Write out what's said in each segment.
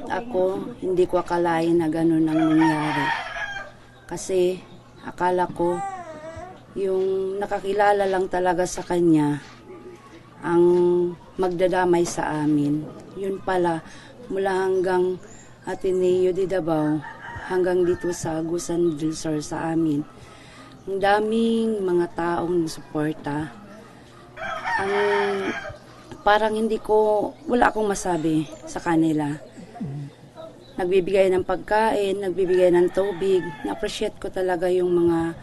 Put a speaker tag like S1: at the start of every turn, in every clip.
S1: kahit ako, hindi ko akalain na ganun ang nangyari. Kasi akala ko, yung nakakilala lang talaga sa kanya, ang magdadamay sa amin. Yun pala, mula hanggang Ateneo de Davao, hanggang dito sa Agusan del Sur sa amin. Ang daming mga taong suporta. Ang parang wala akong masabi sa kanila. Nagbibigay ng pagkain, nagbibigay ng tubig. Na-appreciate ko talaga yung mga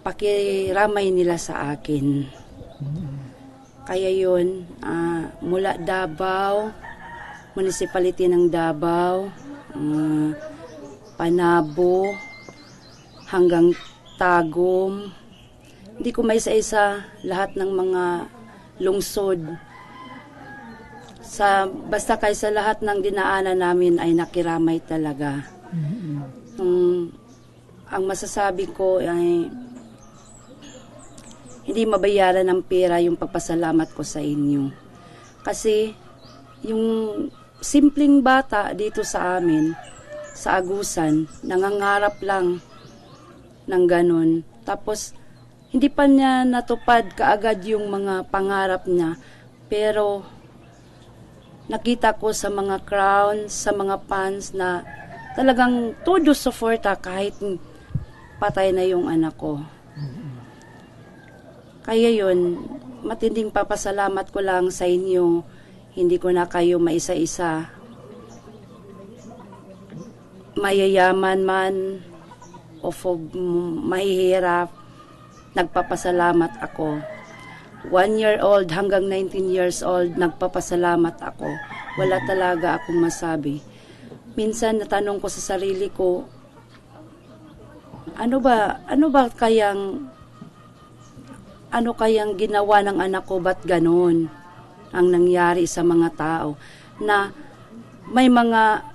S1: pakiramay nila sa akin. Kaya yun, mula Davao, municipality ng Davao, Panabo, hanggang Tagum. Hindi ko maisa-isa lahat ng mga lungsod. Basta kaysa lahat ng dinaanan namin ay nakiramay talaga. Ang masasabi ko ay hindi mabayaran ng pera yung pagpasalamat ko sa inyo. Kasi yung simpleng bata dito sa amin, sa Agusan, nangangarap lang ng ganun. Tapos, hindi pa niya natupad kaagad yung mga pangarap niya. Pero, nakita ko sa mga crowns, sa mga fans na talagang todo suporta kahit patay na yung anak ko. Kaya yun, matinding papasalamat ko lang sa inyo. Hindi ko na kayo maisa-isa. Mayayaman man o mahihirap, nagpapasalamat ako. 1-year-old hanggang 19 years old, nagpapasalamat ako. Wala talaga akong masabi. Minsan natanong ko sa sarili ko, ano kayang ginawa ng anak ko, ba't ganon ang nangyari sa mga tao? Na may mga,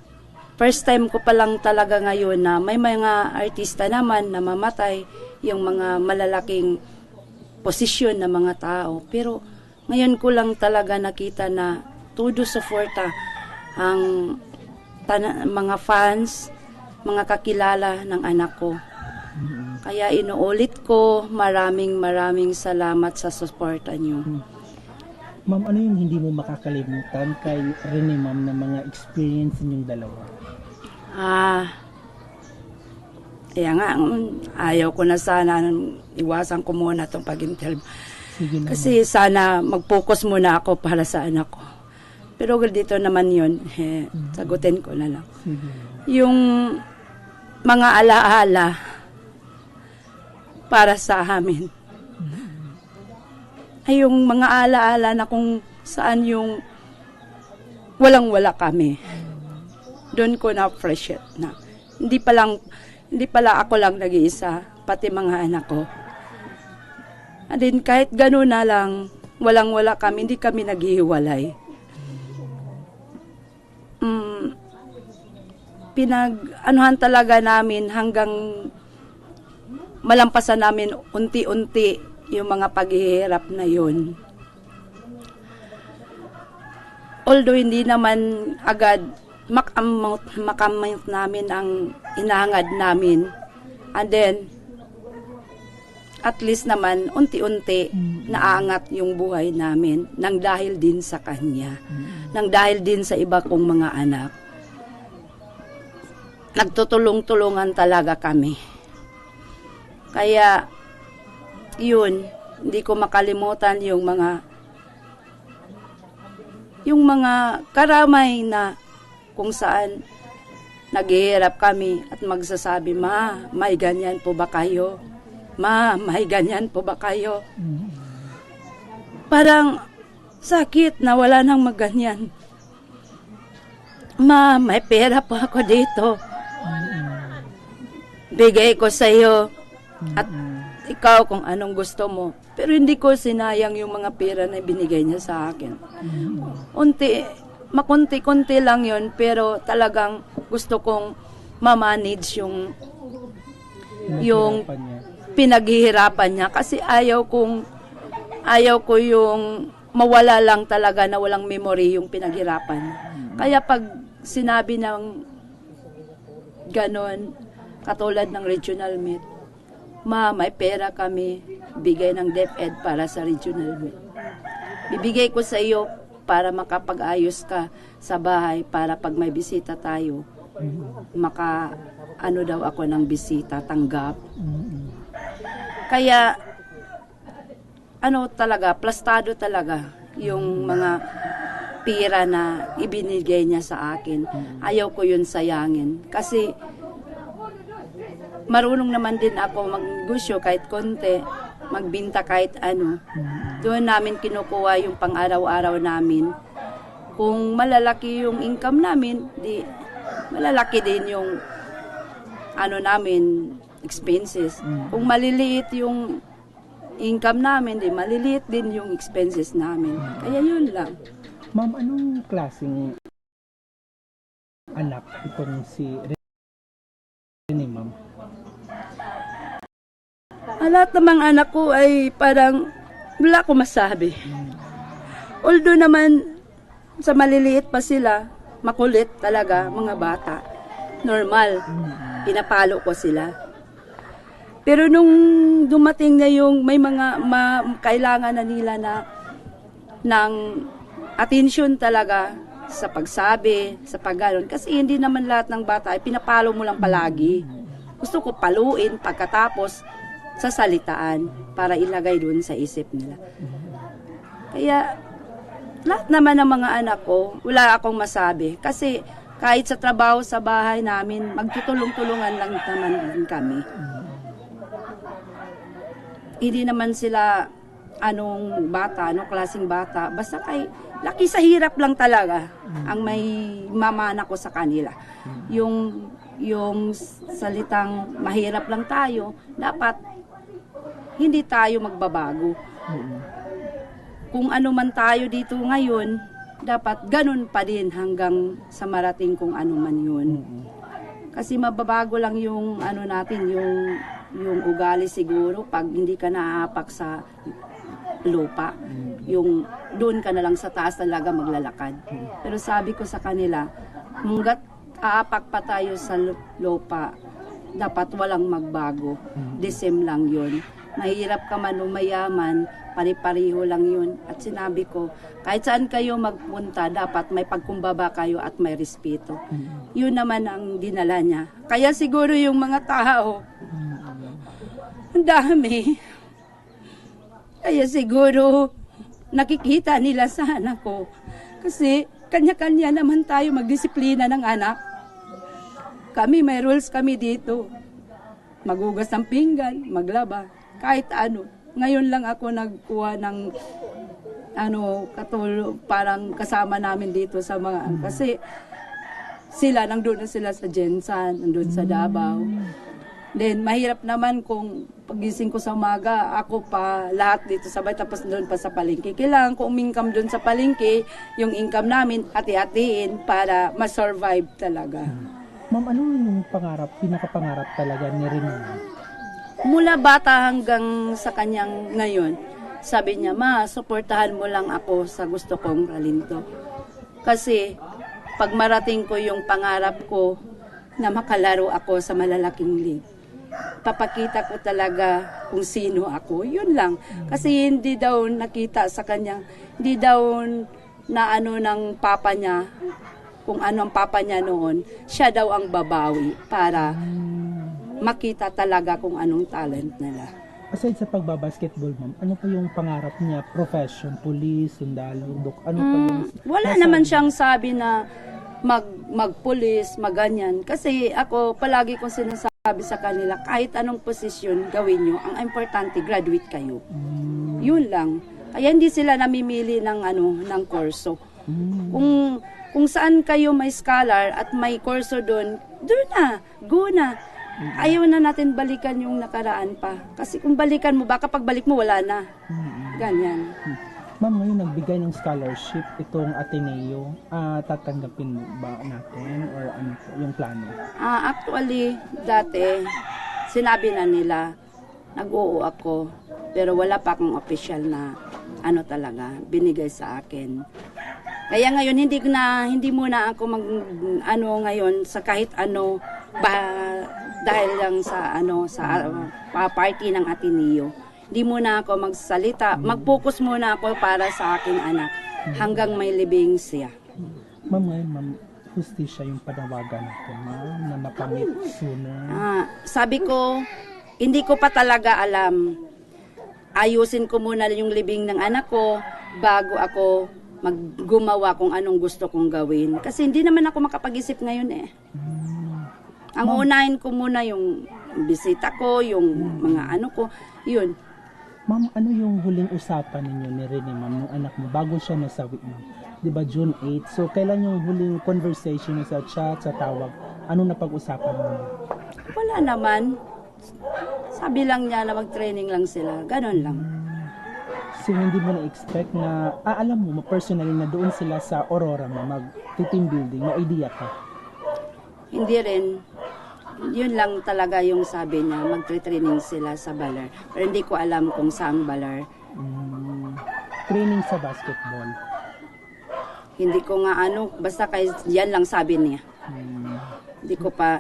S1: first time ko pa lang talaga ngayon na may mga artista naman na mamatay, yung mga malalaking posisyon na mga tao. Pero ngayon ko lang talaga nakita na todo suporta ang mga fans, mga kakilala ng anak ko. Kaya inuulit ko, maraming salamat sa suporta niyo.
S2: Ma'am, ano yung hindi mo makakalimutan kay Rene, ma'am, na mga experience ninyong dalawa?
S1: Kaya nga, ayaw ko na sana, iwasan ko muna itong pag-interview. Kasi sana mag-focus muna ako para sa anak ko. Pero dito naman yun, sagutin ko na lang.
S2: Sige.
S1: Yung mga alaala para sa amin. Ay yung mga alaala na kung saan yung walang-wala kami. Doon ko na-appreciate na. Hindi pala ako lang nag-iisa, pati mga anak ko. And then kahit gano'n na lang, walang-wala kami, hindi kami naghihiwalay. Pinag-anuhan talaga namin hanggang malampasan namin unti-unti yung mga paghihirap na yun. Although hindi naman agad makamount namin ang inangad namin. And then, at least naman, unti-unti, naangat yung buhay namin nang dahil din sa kanya. Nang dahil din sa iba kong mga anak. Nagtutulong-tulungan talaga kami. Kaya, yun, hindi ko makalimutan yung mga karamay na kung saan naghihirap kami at magsasabi, Ma, may ganyan po ba kayo? Ma, may ganyan po ba kayo? Parang sakit na wala nang maganyan. Ma, may pera po ako dito. Bigay ko sa iyo at ikaw kung anong gusto mo. Pero hindi ko sinayang yung mga pera na binigay niya sa akin. Makunti-kunti lang yun, pero talagang gusto kong ma-manage yung pinaghihirapan niya. Kasi ayaw ko yung mawala lang talaga na walang memory yung pinaghirapan. Kaya pag sinabi ng ganon, katulad ng regional meet, ma, may pera kami, bigay ng DepEd para sa regional meet. Bibigay ko sa iyo para makapag-ayos ka sa bahay para pag may bisita tayo, ano daw ako ng bisita, tanggap. Kaya, ano talaga, plastado talaga yung mga pira na ibinigay niya sa akin. Ayaw ko yun sayangin. Kasi, marunong naman din ako maggusyo kahit konti, magbinta kahit ano. Doon namin kinukuha yung pang-araw-araw namin. Kung malalaki yung income namin, di malalaki din yung ano namin, expenses. Kung maliliit yung income namin, di maliliit din yung expenses namin. Kaya yun lang.
S2: Ma'am, anong klaseng anak itong si Rene, ma'am?
S1: Lahat ng mga anak ko ay parang wala ko masabi. Although naman sa maliliit pa sila, makulit talaga mga bata. Normal. Pinapalo ko sila. Pero nung dumating na yung may mga kailangan na nila na ng atensyon talaga sa pagsabi, sa pagganon. Kasi hindi naman lahat ng bata ay pinapalo mo lang palagi. Gusto ko paluin pagkatapos sa salitaan para ilagay doon sa isip nila. Kaya lahat naman ng mga anak ko, wala akong masabi. Kasi kahit sa trabaho sa bahay namin, magtutulong-tulungan lang naman din kami. Hindi naman sila anong bata, anong klaseng bata. Basta kay laki sa hirap lang talaga ang may mamana ko sa kanila. Yung salitang mahirap lang tayo, dapat hindi tayo magbabago. Kung ano man tayo dito ngayon, dapat ganun pa din hanggang sa marating kung ano man yun. Kasi mababago lang yung ano natin, yung ugali siguro pag hindi ka naapak sa lupa. Yung doon ka na lang sa taas talaga maglalakad. Pero sabi ko sa kanila, hanggat aapak pa tayo sa lupa, dapat walang magbago. The same lang yun. Mahirap ka man o mayaman, pari-pariho lang yun. At sinabi ko, kahit saan kayo magpunta, dapat may pagkumbaba kayo at may respeto. Yun naman ang dinala niya. Kaya siguro yung mga tao, ang dami. Kaya siguro, nakikita nila sa anak ko. Kasi, kanya-kanya naman tayo magdisiplina ng anak. Kami, may rules kami dito. Magugas ng pinggan, maglaba, kahit ano. Ngayon lang ako nagkuha ng parang kasama namin dito sa mga, kasi sila, nandun na sila sa Jensan, nandun sa Davao. Then, mahirap naman kung pagising ko sa umaga, ako pa lahat dito sabay, tapos doon pa sa palengke. Kailangan ko umingkam doon sa palengke, yung income namin, hati-hatiin para ma-survive talaga.
S2: Ma'am, ano yung pinakapangarap talaga ni Rene?
S1: Mula bata hanggang sa kanyang ngayon, sabi niya, ma, suportahan mo lang ako sa gusto kong talento. Kasi, pag marating ko yung pangarap ko na makalaro ako sa malalaking league, papakita ko talaga kung sino ako. Yun lang. Kasi hindi daw nakita sa kanya, hindi daw na ano ng papa niya, kung ano ang papa niya noon, siya daw ang babawi para makita talaga kung anong talent nila.
S2: Aside sa pagbabasketball, ma'am, ano pa yung pangarap niya? Profession, police, sundalo, ano pa yung...
S1: Wala naman siyang sabi na magpulis, maganyan. Kasi ako, palagi kong sinasabi sa kanila, kahit anong posisyon gawin nyo, ang importante, graduate kayo. Yun lang. Kaya hindi sila namimili ng kurso. Kung saan kayo may scholar at may kurso doon na, go na. Ayaw na natin balikan yung nakaraan pa. Kasi kung balikan mo, baka pagbalik mo, wala na. Ganyan.
S2: Ma'am, ngayon nagbigay ng scholarship itong Ateneo. Tatanggapin ba natin or ano po yung plano?
S1: Actually, dati, sinabi na nila, nag-oo ako, pero wala pa akong official na talaga, binigay sa akin. Kaya ngayon hindi muna ako ngayon sa kahit ano ba dahil lang sa party ng Ateneo. Hindi muna ako magsalita. Mag-focus muna ako para sa aking anak hanggang may libing siya.
S2: Ma'am, ngayon, ma'am, hustisya yung panawagan natin, ma'am, na makamit sooner.
S1: Sabi ko, hindi ko pa talaga alam. Ayusin ko muna yung libing ng anak ko bago ako maggumawa kung anong gusto kong gawin. Kasi hindi naman ako makapag-isip ngayon eh. Ang unahin ko muna yung bisita ko, yung mga ano ko, yun.
S2: Ma'am, ano yung huling usapan ninyo ni Rene, ma'am, nung anak mo bago siya nasawi, ma'am? Di ba June 8? So, kailan yung huling conversation niyo sa chat, sa tawag? Anong napag-usapan mo?
S1: Wala naman. Sabi lang niya na mag-training lang sila. Ganon lang.
S2: So, hindi mo na-expect na, alam mo, personally na doon sila sa Aurora, ma'am, mag-team building, may idea ka?
S1: Hindi rin. Yun lang talaga yung sabi niya, mag-training sila sa Baler. Pero hindi ko alam kung saan Baler.
S2: Training sa basketball.
S1: Hindi ko nga basta yan lang sabi niya. Hindi ko pa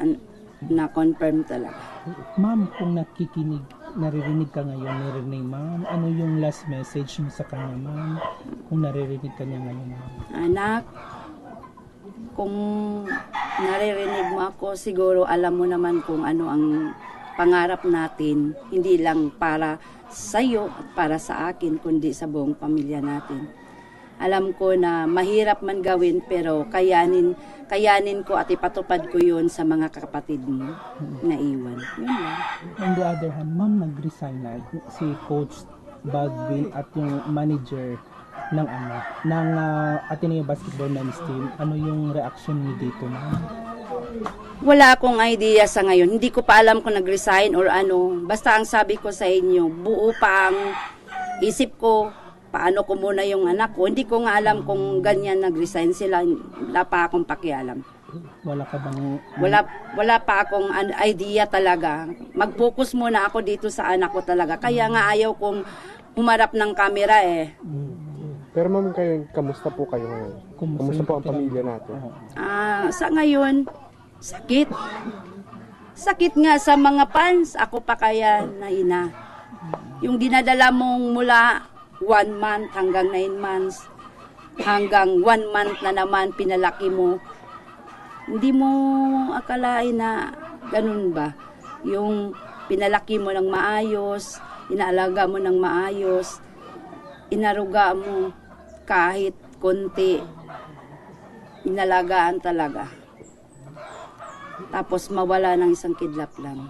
S1: na-confirm talaga.
S2: Ma'am, kung naririnig ka ngayon ni Rene, ma'am, ano yung last message mo sa kanya, ma'am? Kung naririnig ka niya ngayon, ma'am.
S1: Anak, kung naririnig mo ako, siguro alam mo naman kung ano ang pangarap natin, hindi lang para sa iyo at para sa akin, kundi sa buong pamilya natin. Alam ko na mahirap man gawin, pero kayanin ko at ipatupad ko yun sa mga kapatid mo na iwan. Yun lang.
S2: On the other hand, ma'am, nag-resign na si Coach Baldwin at yung manager ng Ateneo Basketball Men's Team. Ano yung reaction niyo dito, ma'am?
S1: Wala akong idea sa ngayon. Hindi ko pa alam kung nag-resign or ano. Basta ang sabi ko sa inyo, buo pa ang isip ko. Paano ko muna yung anak ko. Hindi ko nga alam kung ganyan nag-resign sila. Wala pa akong pakialam.
S2: Wala ka bang...
S1: Wala pa akong idea talaga. Mag-focus muna ako dito sa anak ko talaga. Kaya nga ayaw kong humarap ng camera eh.
S3: Pero ma'am, kamusta po kayo ngayon? Kamusta po ang pamilya natin?
S1: Sa ngayon, sakit. Sakit nga sa mga fans. Ako pa kaya na ina. Yung dinadala mong mula 1 month hanggang 9 months, hanggang 1 month na naman pinalaki mo. Hindi mo akalain na ganun ba? Yung pinalaki mo ng maayos, inaalaga mo ng maayos, inaruga mo kahit konti, inalagaan talaga. Tapos mawala ng isang kidlap lang.